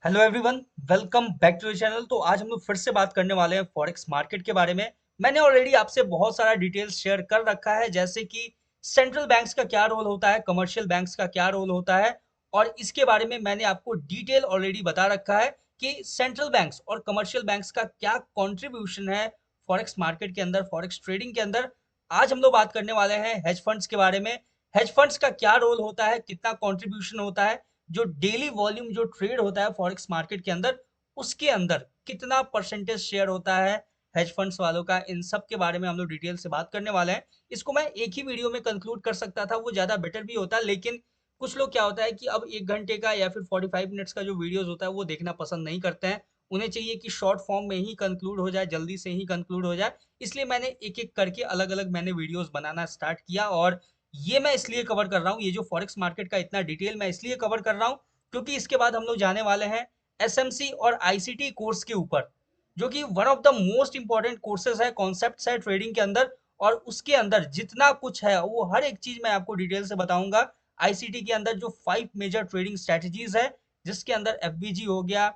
Hello everyone, welcome back to the channel. तो आज हम लोग फिर से बात करने वाले हैं फॉरेक्स मार्केट के बारे में। मैंने ऑलरेडी आपसे बहुत सारा डिटेल्स शेयर कर रखा है, जैसे कि सेंट्रल बैंक्स का क्या रोल होता है, कमर्शियल बैंक्स का क्या रोल होता है, और इसके बारे में मैंने आपको डिटेल ऑलरेडी बता रखा है कि सेंट्रल बैंक्स और कमर्शियल बैंक्स का क्या कॉन्ट्रीब्यूशन है फॉरेक्स मार्केट के अंदर, फॉरेक्स ट्रेडिंग के अंदर। आज हम लोग बात करने वाले हैं हेज फंड्स के बारे में। हेज फंड्स का क्या रोल होता है, कितना कॉन्ट्रीब्यूशन होता है, जो डेली वॉल्यूम जो ट्रेड होता है फॉरेक्स मार्केट के अंदर, उसके अंदर कितना परसेंटेज शेयर होता है हेज फंड्स वालों का, इन सब के बारे में हम लोग डिटेल से बात करने वाले हैं। इसको मैं एक ही वीडियो में कंक्लूड कर सकता था, वो ज़्यादा बेटर भी होता, लेकिन कुछ लोग क्या होता है कि अब 1 घंटे का या फिर 45 मिनट्स का जो वीडियोस होता है वो देखना पसंद नहीं करते हैं। उन्हें चाहिए कि शॉर्ट फॉर्म में ही कंक्लूड हो जाए, जल्दी से ही कंक्लूड हो जाए। इसलिए मैंने एक एक करके अलग अलग मैंने वीडियोस बनाना स्टार्ट किया, और ये मैं इसलिए कवर कर रहा हूँ, ये जो फॉरेक्स मार्केट का इतना डिटेल मैं इसलिए कवर कर रहा हूँ क्योंकि इसके बाद हम लोग जाने वाले हैं एसएमसी और आईसीटी कोर्स के ऊपर, जो कि one of the most important courses है, कॉन्सेप्ट्स है ट्रेडिंग के अंदर। और उसके अंदर जितना कुछ है वो हर एक चीज मैं आपको डिटेल से बताऊंगा। आईसीटी के अंदर जो 5 मेजर ट्रेडिंग स्ट्रेटजीज है, जिसके अंदर एफबीजी हो गया,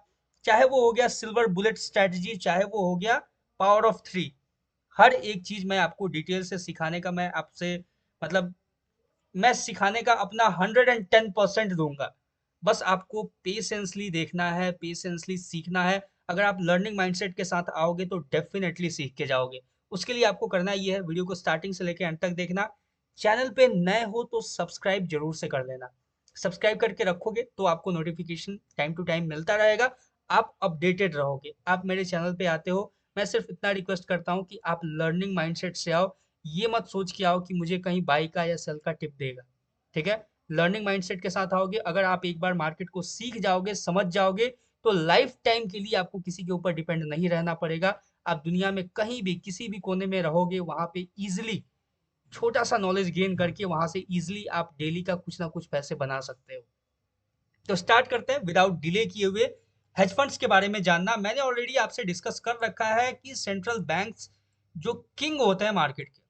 चाहे वो हो गया सिल्वर बुलेट स्ट्रेटजी, चाहे वो हो गया पावर ऑफ 3, हर एक चीज मैं आपको डिटेल से सिखाने का मैं आपसे मतलब मैं सिखाने का अपना 110% दूंगा। बस आपको पेशेंसली देखना है, पेशेंसली सीखना है। अगर आप लर्निंग माइंडसेट के साथ आओगे तो डेफिनेटली सीख के जाओगे। उसके लिए आपको करना ये है, वीडियो को स्टार्टिंग से लेकर एंड तक देखना। चैनल पे नए हो तो सब्सक्राइब जरूर से कर लेना। सब्सक्राइब करके रखोगे तो आपको नोटिफिकेशन टाइम टू टाइम मिलता रहेगा, आप अपडेटेड रहोगे। आप मेरे चैनल पे आते हो, मैं सिर्फ इतना रिक्वेस्ट करता हूँ कि आप लर्निंग माइंडसेट से आओ। ये मत सोच के आओ कि मुझे कहीं बाई का या सेल का टिप देगा। ठीक है, लर्निंग माइंडसेट के साथ आओगे, अगर आप एक बार मार्केट को सीख जाओगे, समझ जाओगे, तो लाइफ टाइम के लिए आपको किसी के ऊपर डिपेंड नहीं रहना पड़ेगा। आप दुनिया में कहीं भी किसी भी कोने में रहोगे, वहां पे इजिली छोटा सा नॉलेज गेन करके वहां से इजिली आप डेली का कुछ ना कुछ पैसे बना सकते हो। तो स्टार्ट करते हैं विदाउट डिले किए हुए। हेज फंड्स के बारे में जानना, मैंने ऑलरेडी आपसे डिस्कस कर रखा है कि सेंट्रल बैंक्स जो किंग होते हैं मार्केट के,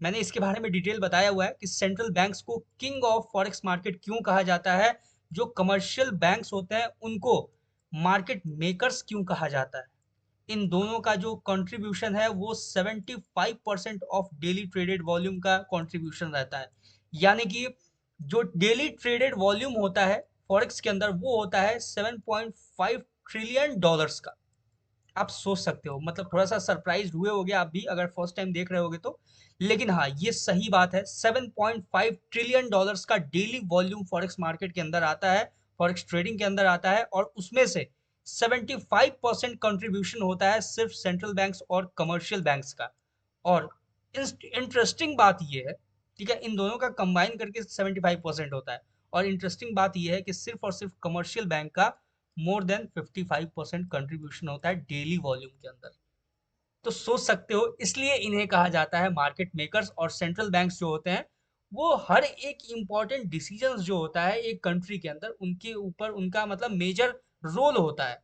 मैंने इसके बारे में डिटेल बताया हुआ है कि सेंट्रल बैंक्स को किंग ऑफ फॉरेक्स मार्केट क्यों कहा जाता है, जो कमर्शियल बैंक्स होते हैं उनको मार्केट मेकर्स क्यों कहा जाता है। इन दोनों का जो कंट्रीब्यूशन है वो 75% ऑफ डेली ट्रेडेड वॉल्यूम का कंट्रीब्यूशन रहता है। यानी कि जो डेली ट्रेडेड वॉल्यूम होता है फॉरेक्स के अंदर वो होता है 7.5 ट्रिलियन डॉलर्स का। आप सोच सकते हो, मतलब थोड़ा सा सरप्राइज हुए होगे आप भी अगर फर्स्ट टाइम देख रहे होगे तो, लेकिन हाँ ये सही बात है। 7.5 ट्रिलियन डॉलर्स का डेली वॉल्यूम फॉरेक्स मार्केट के अंदर आता है, फॉरेक्स ट्रेडिंग के अंदर आता है, और उसमें से 75% कंट्रीब्यूशन होता है सिर्फ सेंट्रल बैंक्स और कमर्शियल बैंक्स का। और इंटरेस्टिंग बात ये है, ठीक है, इन दोनों का कंबाइन करके 75% होता है। और इंटरेस्टिंग बात यह है कि सिर्फ और सिर्फ कमर्शियल बैंक का मोर देन 55% कंट्रीब्यूशन होता है डेली वॉल्यूम के अंदर। तो सोच सकते हो, इसलिए इन्हें कहा जाता है मार्केट मेकर्स। और सेंट्रल बैंक्स जो होते हैं वो हर एक इंपॉर्टेंट डिसीजंस जो होता है एक कंट्री के अंदर, उनके ऊपर उनका मतलब मेजर रोल होता है,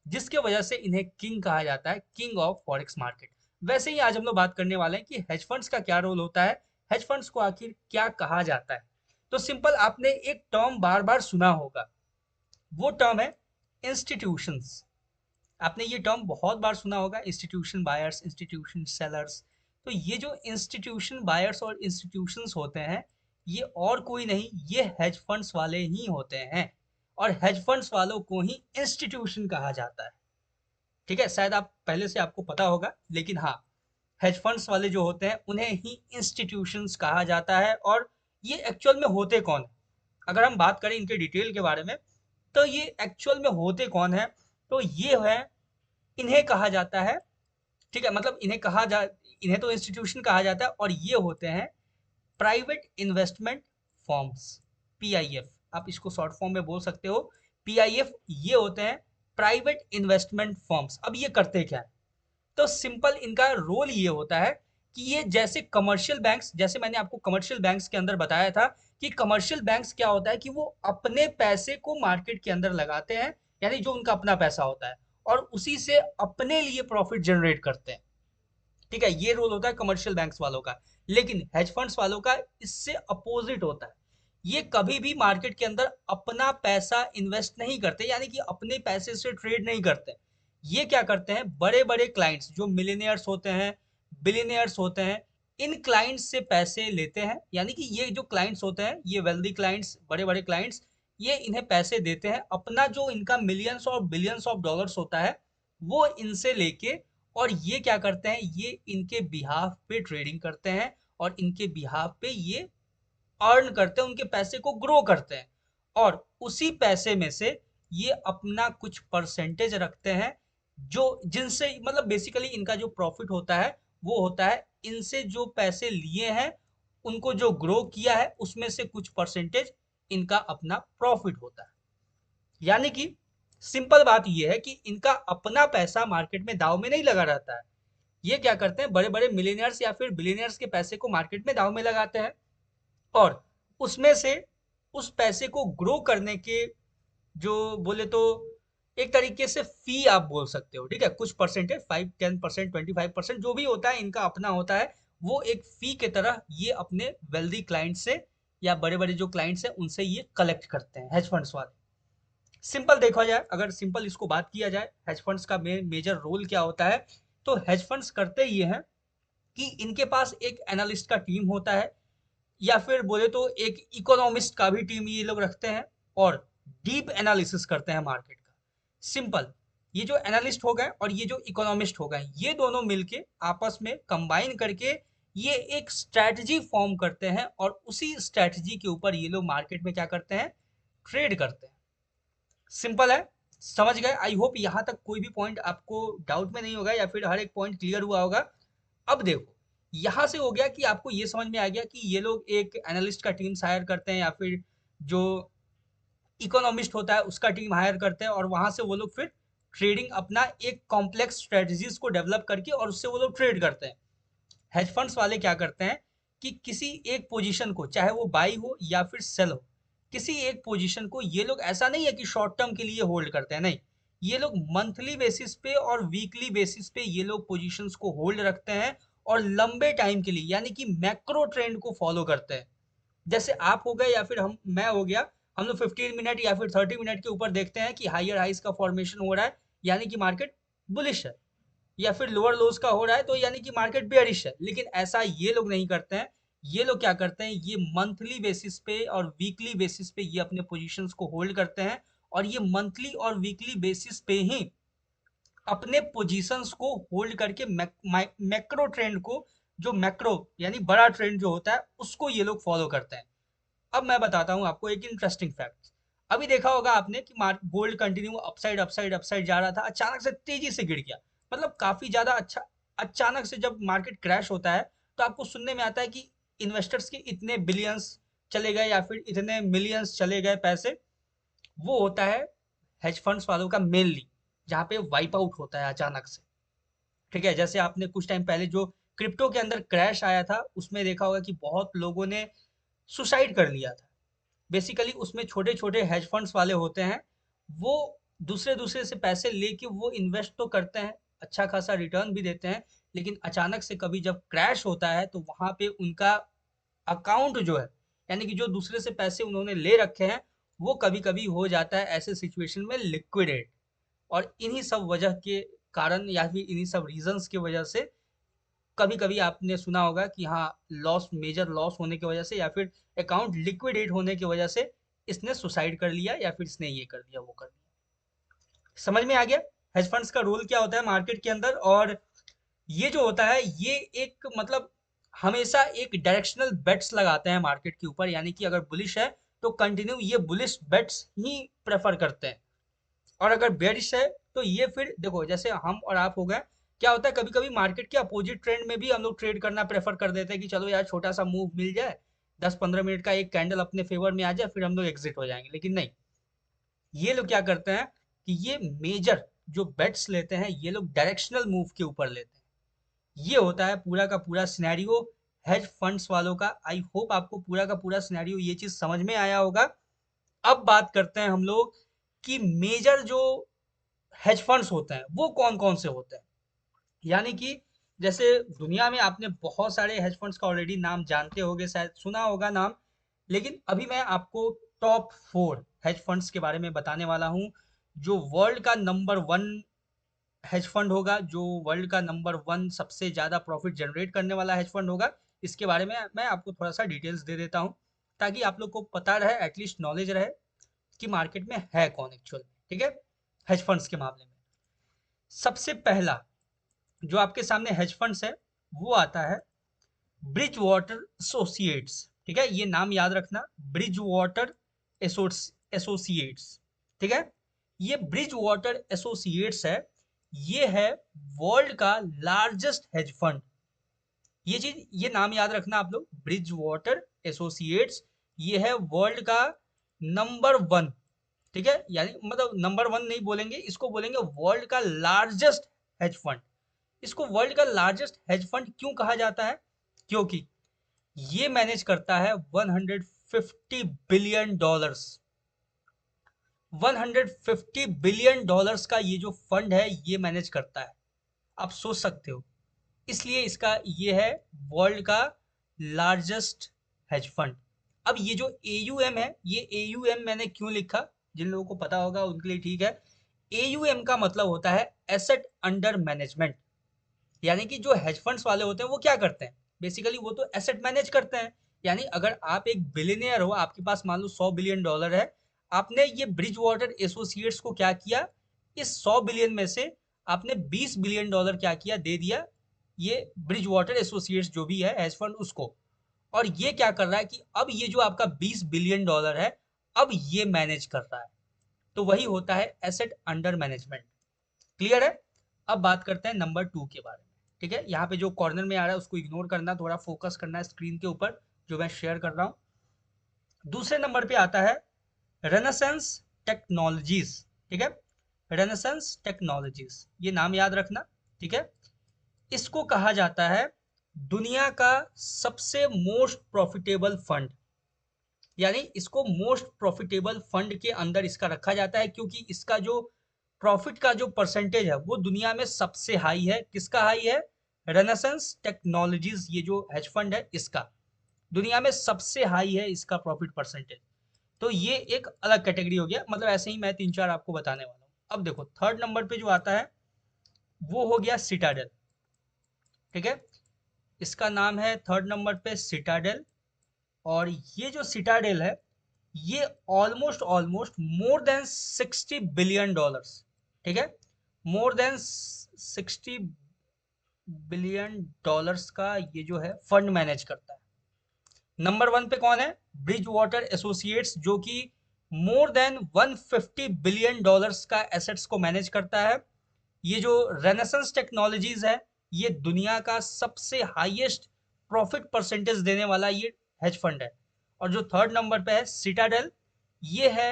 जिसके वजह से इन्हें किंग कहा जाता है, किंग ऑफ फॉरेक्स मार्केट। वैसे ही आज हम लोग बात करने वाले हैं कि हेज फंड्स का क्या रोल होता है, हेज फंड्स को आखिर क्या कहा जाता है। तो सिंपल, आपने एक टर्म बार बार सुना होगा, वो टर्म है इंस्टीट्यूशंस। आपने ये टर्म बहुत बार सुना होगा, इंस्टीट्यूशन बायर्स, इंस्टीट्यूशन सेलर्स। तो ये जो इंस्टीट्यूशन बायर्स और इंस्टीट्यूशंस होते हैं, ये और कोई नहीं, ये हेज फंड्स वाले ही होते हैं। और हेज फंड्स वालों को ही इंस्टीट्यूशन कहा जाता है। ठीक है, शायद आप पहले से आपको पता होगा, लेकिन हाँ, हेज फंड्स वाले जो होते हैं उन्हें ही इंस्टीट्यूशंस कहा जाता है। और ये एक्चुअल में होते कौन है, अगर हम बात करें इनके डिटेल के बारे में, तो ये एक्चुअल में होते कौन है, तो ये है, इन्हें कहा जाता है, ठीक है, मतलब इन्हें तो इंस्टीट्यूशन कहा जाता है, और ये होते हैं प्राइवेट इन्वेस्टमेंट फॉर्म्स, पीआईएफ। आप इसको शॉर्ट फॉर्म में बोल सकते हो, पीआईएफ। ये होते हैं प्राइवेट इन्वेस्टमेंट फॉर्म्स। अब ये करते क्या है, तो सिंपल इनका रोल ये होता है कि ये जैसे कमर्शियल बैंक्स, जैसे मैंने आपको कमर्शियल बैंक्स के अंदर बताया था कि कमर्शियल बैंक्स क्या होता है कि वो अपने पैसे को मार्केट के अंदर लगाते हैं, यानी जो उनका अपना पैसा होता है, और उसी से अपने लिए प्रॉफिट जनरेट करते हैं। ठीक है, ये रोल होता है कमर्शियल बैंक्स वालों का। लेकिन हेज फंड्स वालों का इससे अपोजिट होता है। ये कभी भी मार्केट के अंदर अपना पैसा इन्वेस्ट नहीं करते, यानी कि अपने पैसे से ट्रेड नहीं करते। ये क्या करते हैं, बड़े बड़े क्लाइंट्स जो मिलीनियर्स होते हैं, बिलीनियर्स होते हैं, इन क्लाइंट्स से पैसे लेते हैं। यानी कि ये जो क्लाइंट्स होते हैं, ये वेल्दी क्लाइंट्स, बड़े बड़े क्लाइंट्स, ये इन्हें पैसे देते हैं। अपना जो इनका मिलियंस और बिलियंस ऑफ डॉलर्स होता है वो इनसे लेके, और ये क्या करते हैं, ये इनके बिहाफ पे ट्रेडिंग करते हैं और इनके बिहाफ पे ये अर्न करते हैं, उनके पैसे को ग्रो करते हैं, और उसी पैसे में से ये अपना कुछ परसेंटेज रखते हैं, जो जिनसे मतलब बेसिकली इनका जो प्रॉफिट होता है वो होता है इनसे जो पैसे लिए हैं, उनको जो ग्रो किया है उसमें से कुछ परसेंटेज इनका अपना प्रॉफिट होता है। यानी कि सिंपल बात ये है कि इनका अपना पैसा मार्केट में दाव में नहीं लगा रहता है। ये क्या करते हैं, बड़े बड़े मिलीनियर्स या फिर बिलीनियर्स के पैसे को मार्केट में दाव में लगाते हैं, और उसमें से उस पैसे को ग्रो करने के जो बोले तो एक तरीके से फी आप बोल सकते हो, ठीक है, कुछ परसेंटेज, 5-10%, 25% जो भी होता है इनका अपना होता है, वो एक फी की तरह ये अपने वेल्दी क्लाइंट से या बड़े बड़े जो क्लाइंट्स हैं उनसे ये कलेक्ट करते हैं, हेज फंड्स वाले। सिंपल देखा जाए, अगर सिंपल इसको बात किया जाए, हेज फंड्स का मेजर रोल क्या होता है, तो हेज फंड्स करते ये हैं कि इनके पास एक एनालिस्ट का टीम होता है, या फिर बोले तो एक इकोनॉमिस्ट का भी टीम ये लोग रखते हैं, और डीप एनालिसिस करते हैं मार्केट का। सिंपल, ये जो एनालिस्ट हो गए और ये जो इकोनॉमिस्ट हो गए, ये दोनों मिलके आपस में कंबाइन करके ये एक स्ट्रैटेजी फॉर्म करते हैं, और उसी स्ट्रैटेजी के ऊपर ये लोग मार्केट में क्या करते हैं, ट्रेड करते हैं। सिंपल है, समझ गए? आई होप यहाँ तक कोई भी पॉइंट आपको डाउट में नहीं होगा, या फिर हर एक पॉइंट क्लियर हुआ होगा। अब देखो, यहाँ से हो गया कि आपको ये समझ में आ गया कि ये लोग एक एनालिस्ट का टीम हायर करते हैं, या फिर जो इकोनॉमिस्ट होता है उसका टीम हायर करते हैं, और वहां से वो लोग फिर ट्रेडिंग अपना एक कॉम्प्लेक्स स्ट्रेटजीज को डेवलप करके और उससे वो लोग ट्रेड करते हैं। हेज फंड्स वाले क्या करते हैं कि किसी एक पोजीशन को, चाहे वो बाई हो या फिर सेल हो, किसी एक पोजीशन को ये लोग ऐसा नहीं है कि शॉर्ट टर्म के लिए होल्ड करते हैं, नहीं, ये लोग मंथली बेसिस पे और वीकली बेसिस पे ये लोग पोजीशंस को होल्ड रखते हैं, और लंबे टाइम के लिए, यानी कि मैक्रो ट्रेंड को फॉलो करते हैं। जैसे आप हो गए या फिर मैं हो गया, हम लोग 15 मिनट या फिर 30 मिनट के ऊपर देखते हैं कि हायर हाइस का फॉर्मेशन हो रहा है, यानी कि मार्केट बुलिश है, या फिर लोअर लोज का हो रहा है तो यानी कि मार्केट बेयरिश है। लेकिन ऐसा ये लोग नहीं करते हैं। ये लोग क्या करते हैं, ये मंथली बेसिस पे और वीकली बेसिस पे ये अपने पोजीशंस को होल्ड करते हैं, और ये मंथली और वीकली बेसिस पे ही अपने पोजीशंस को होल्ड करके मैक्रो ट्रेंड को, जो मैक्रो यानी बड़ा ट्रेंड जो होता है, उसको ये लोग फॉलो करते हैं। अब मैं बताता हूँ आपको एक इंटरेस्टिंग फैक्ट। अभी देखा होगा आपने कि gold continue upside upside upside जा रहा था, अचानक से तेजी से गिर गया, मतलब काफी ज्यादा अच्छा। अचानक से जब मार्केट क्रैश होता है तो आपको सुनने में आता है कि इन्वेस्टर्स के इतने बिलियंस चले गए या फिर इतने मिलियंस चले गए पैसे। वो होता है हेज फंड्स वालों का मेनली, जहाँ पे वाइप आउट होता है अचानक से। ठीक है, जैसे आपने कुछ टाइम पहले जो क्रिप्टो के अंदर क्रैश आया था, उसमें देखा होगा कि बहुत लोगों ने सुसाइड कर लिया था। बेसिकली उसमें छोटे छोटे हेज फंड्स वाले होते हैं, वो दूसरे दूसरे से पैसे लेके वो इन्वेस्ट तो करते हैं, अच्छा खासा रिटर्न भी देते हैं, लेकिन अचानक से कभी जब क्रैश होता है तो वहां पे उनका अकाउंट जो है, यानी कि जो दूसरे से पैसे उन्होंने ले रखे हैं, वो कभी कभी हो जाता है ऐसे सिचुएशन में लिक्विडेट। और इन्हीं सब वजह के कारण या फिर इन्हीं सब रीजंस की वजह से कभी कभी आपने सुना होगा कि हाँ, लॉस, मेजर लॉस होने की वजह से या फिर अकाउंट लिक्विडेट होने की वजह से इसने सुसाइड कर लिया, या फिर इसने ये कर दिया वो कर दिया। समझ में आ गया हेज फंड्स का रोल क्या होता है मार्केट के अंदर? और ये जो होता है ये एक मतलब हमेशा एक डायरेक्शनल बेट्स लगाते हैं मार्केट के ऊपर, यानी कि अगर बुलिश है तो कंटिन्यू ये बुलिश बेट्स ही प्रेफर करते हैं, और अगर बेरिश है तो ये फिर देखो, जैसे हम और आप हो गए, क्या होता है कभी कभी मार्केट के अपोजिट ट्रेंड में भी हम लोग ट्रेड करना प्रेफर कर देते हैं कि चलो यार छोटा सा मूव मिल जाए, 10-15 मिनट का एक कैंडल अपने फेवर में आ जाए, फिर हम लोग एग्जिट हो जाएंगे। लेकिन नहीं, ये लोग क्या करते हैं कि ये मेजर जो बेट्स लेते हैं ये लोग डायरेक्शनल मूव के ऊपर लेते हैं। ये होता है पूरा का पूरा सिनेरियो हेज फंड्स वालों का। आई होप आपको पूरा का पूरा सिनेरियो ये चीज समझ में आया होगा। अब बात करते हैं हम लोग कि मेजर जो हेज फंड्स होते हैं वो कौन कौन से होते हैं। यानी कि जैसे दुनिया में आपने बहुत सारे हेज फंड्स का ऑलरेडी नाम जानते होंगे, शायद सुना होगा नाम, लेकिन अभी मैं आपको टॉप 4 हेज फंड्स के बारे में बताने वाला हूँ, जो वर्ल्ड का नंबर 1 हेज फंड होगा, जो वर्ल्ड का नंबर 1 सबसे ज़्यादा प्रॉफिट जनरेट करने वाला हेज फंड होगा। इसके बारे में मैं आपको थोड़ा-सा डिटेल्स दे देता हूँ, ताकि आप लोग को पता रहे, एटलीस्ट नॉलेज रहे कि मार्केट में है कौन एक्चुअल में, ठीक है? हेज फंड्स के मामले में। सबसे पहला जो आपके सामने हेज फंड्स है, वो आता है ब्रिज वाटर एसोसिएट्स, ठीक है? ये नाम याद रखना, ब्रिज वाटर एसोसिएट्स, ठीक है? ये ब्रिज वाटर एसोसिएट्स है, ये है वर्ल्ड का लार्जेस्ट हेज फंड। ये नाम याद रखना आप लोग, ब्रिज वाटर एसोसिएट्स, ये है वर्ल्ड का नंबर 1, ठीक है? यानी मतलब नंबर 1 नहीं बोलेंगे, इसको बोलेंगे वर्ल्ड का लार्जेस्ट हेज फंड। इसको वर्ल्ड का लार्जेस्ट हेज फंड क्यों कहा जाता है? क्योंकि ये मैनेज करता है 150 बिलियन डॉलर्स। 150 बिलियन डॉलर्स का ये जो फंड है, ये मैनेज करता है। आप सोच सकते हो, इसलिए इसका ये है वर्ल्ड का लार्जेस्ट हेज फंड। अब ये जो AUM है, ये AUM मैंने क्यों लिखा, जिन लोगों को पता होगा उनके लिए ठीक है। AUM का मतलब होता है एसेट अंडर मैनेजमेंट। यानी कि जो हेज फंड्स वाले होते हैं वो क्या करते हैं, बेसिकली वो तो एसेट मैनेज करते हैं। यानी अगर आप एक बिलियनियर हो, आपके पास मान लो 100 बिलियन डॉलर है, आपने ये ब्रिज वाटर एसोसिएट्स को क्या किया, इस 100 बिलियन में से आपने 20 बिलियन डॉलर क्या किया, दे दिया ये ब्रिज वाटर एसोसिएट्स जो भी है हेज फंड उसको। और ये क्या कर रहा है कि अब ये जो आपका 20 बिलियन डॉलर है, अब ये मैनेज कर रहा है। तो वही होता है एसेट अंडर मैनेजमेंट। क्लियर है? अब बात करते हैं नंबर 2 के बारे में, ठीक है? यहाँ पे जो कॉर्नर में आ रहा है उसको इग्नोर करना, थोड़ा फोकस करना है स्क्रीन के ऊपर जो मैं शेयर कर रहा हूँ। दूसरे नंबर पे आता है रेनेसेंस टेक्नोलॉजीज, ठीक है? रेनेसेंस टेक्नोलॉजीज, ये नाम याद रखना, ठीक है? इसको कहा जाता है दुनिया का सबसे मोस्ट प्रॉफिटेबल फंड। यानी इसको मोस्ट प्रॉफिटेबल फंड के अंदर इसका रखा जाता है, क्योंकि इसका जो प्रॉफिट का जो परसेंटेज है वो दुनिया में सबसे हाई है। किसका हाई है? रेनेसेंस टेक्नोलॉजीज, ये जो हेज फंड है इसका दुनिया में सबसे हाई है इसका प्रॉफिट परसेंटेज। तो ये एक अलग कैटेगरी हो गया, मतलब ऐसे ही मैं 3-4 आपको बताने वाला हूँ। अब देखो थर्ड नंबर पे जो आता है वो हो गया सिटाडेल, ठीक है? इसका नाम है थर्ड नंबर पे सिटाडेल। और ये जो सिटाडेल है, ये almost almost more than 60 billion dollars, ठीक है? मोर देन 60 बिलियन डॉलर्स का ये जो है फंड मैनेज करता है। नंबर 1 पे कौन है? ब्रिज वाटर एसोसिएट्स, जो कि मोर देन 150 बिलियन डॉलर्स का एसेट्स को मैनेज करता है। ये जो रेनेसेंस टेक्नोलॉजीज है, ये दुनिया का सबसे हाईएस्ट प्रॉफिट परसेंटेज देने वाला ये हेज फंड है। और जो थर्ड नंबर पे है सिटाडेल, ये है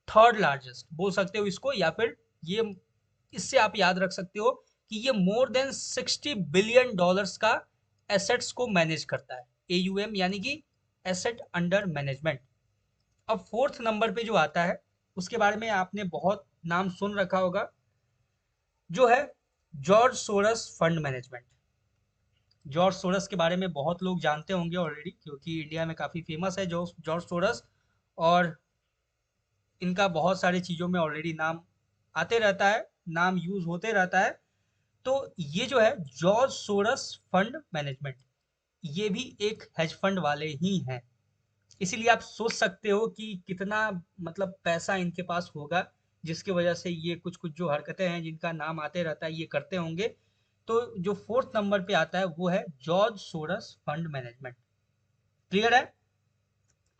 थर्ड लार्जेस्ट बोल सकते हो इसको, या फिर ये इससे आप याद रख सकते हो कि ये मोर देन 60 बिलियन डॉलर्स का एसेट्स को मैनेज करता है। AUM यानी कि एसेट अंडर मैनेजमेंट। अब फोर्थ नंबर पे जो आता है उसके बारे में आपने बहुत नाम सुन रखा होगा, जो है George Soros fund management. George Soros के बारे में बहुत लोग जानते होंगे ऑलरेडी, क्योंकि इंडिया में काफ़ी फेमस है जॉर्ज जॉर्ज सोरस। और इनका बहुत सारी चीज़ों में ऑलरेडी नाम आते रहता है, नाम यूज़ होते रहता है। तो ये जो है जॉर्ज सोरस फंड मैनेजमेंट, ये भी एक हेज फंड वाले ही हैं। इसीलिए आप सोच सकते हो कि कितना मतलब पैसा इनके पास होगा, जिसकी वजह से ये कुछ कुछ जो हरकतें हैं जिनका नाम आते रहता है ये करते होंगे। तो जो फोर्थ नंबर पे आता है वो है George Soros fund management. Clear है?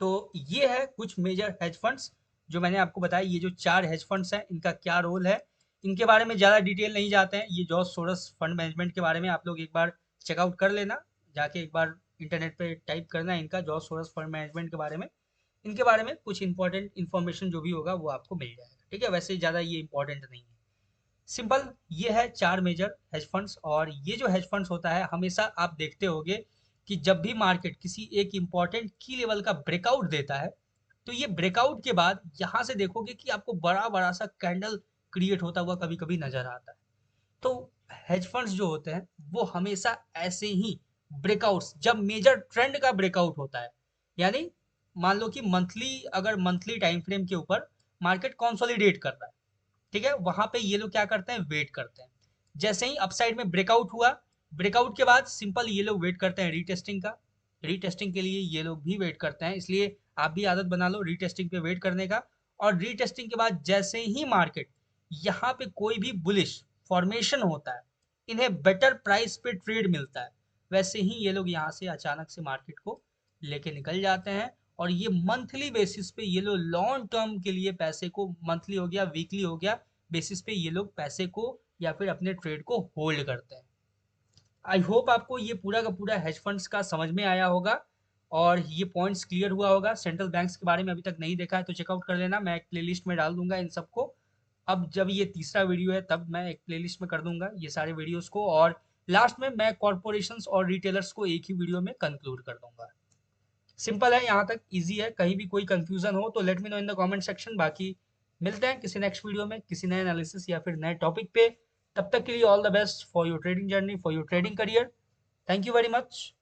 तो ये है कुछ मेजर हेज फंड्स जो मैंने आपको बताया। ये जो 4 हेज फंड्स हैं इनका क्या रोल है, इनके बारे में ज़्यादा डिटेल नहीं जाते हैं। ये जॉर्ज सोरस फंड मैनेजमेंट के बारे में आप लोग एक बार चेकआउट कर लेना, जाके एक बार इंटरनेट पे टाइप करना इनका जॉर्ज सोरस फंड मैनेजमेंट के बारे में। इनके बारे में कुछ इंपॉर्टेंट इन्फॉर्मेशन जो भी होगा वो आपको मिल जाएगा, ठीक है? वैसे ज़्यादा ये इंपॉर्टेंट नहीं है। सिंपल ये है 4 मेजर हेज फंड्स। और ये जो हेज फंड्स होता है, हमेशा आप देखते होंगे कि जब भी मार्केट किसी एक इंपॉर्टेंट की लेवल का ब्रेकआउट देता है, तो ये ब्रेकआउट के बाद यहाँ से देखोगे कि आपको बड़ा बड़ा सा कैंडल क्रिएट होता हुआ कभी कभी नजर आता है। तो हेज फंड्स जो होते हैं वो हमेशा ऐसे ही ब्रेकआउट्स, जब मेजर ट्रेंड का ब्रेकआउट होता है, यानी मान लो कि अगर मंथली टाइम फ्रेम के ऊपर मार्केट कंसोलिडेट कर रहा है, ठीक है, वहां पे ये लोग क्या करते हैं, वेट करते हैं। जैसे ही अपसाइड में ब्रेकआउट हुआ, ब्रेकआउट के बाद सिंपल ये लोग वेट करते हैं रीटेस्टिंग का। रीटेस्टिंग के लिए ये लोग भी वेट करते हैं, इसलिए आप भी आदत बना लो रीटेस्टिंग पे वेट करने का। और रीटेस्टिंग के बाद जैसे ही मार्केट यहाँ पे कोई भी बुलिश फॉर्मेशन होता है, इन्हें बेटर प्राइस पे ट्रेड मिलता है, वैसे ही ये लोग यहाँ से अचानक से मार्केट को लेके निकल जाते हैं। और ये मंथली बेसिस पे ये लोग लॉन्ग टर्म के लिए पैसे को, मंथली हो गया वीकली हो गया, बेसिस पे ये लोग पैसे को या फिर अपने ट्रेड को होल्ड करते हैं। आई होप आपको ये पूरा का पूरा हेज फंड्स का समझ में आया होगा और ये पॉइंट्स क्लियर हुआ होगा। सेंट्रल बैंक्स के बारे में अभी तक नहीं देखा है तो चेकआउट कर लेना, मैं एक प्लेलिस्ट में डाल दूंगा इन सबको। अब जब ये तीसरा वीडियो है तब मैं एक प्लेलिस्ट में कर दूंगा ये सारे वीडियोस को, और लास्ट में मैं कॉर्पोरेशंस और रिटेलर्स को एक ही वीडियो में कंक्लूड कर दूंगा। सिंपल है, यहाँ तक इजी है। कहीं भी कोई कंफ्यूजन हो तो let me know in the comment section. बाकी मिलते हैं किसी नेक्स्ट वीडियो में किसी नए एनालिसिस या फिर नए टॉपिक पे। तब तक के लिए all the best for your trading journey, for your trading career. Thank you very much.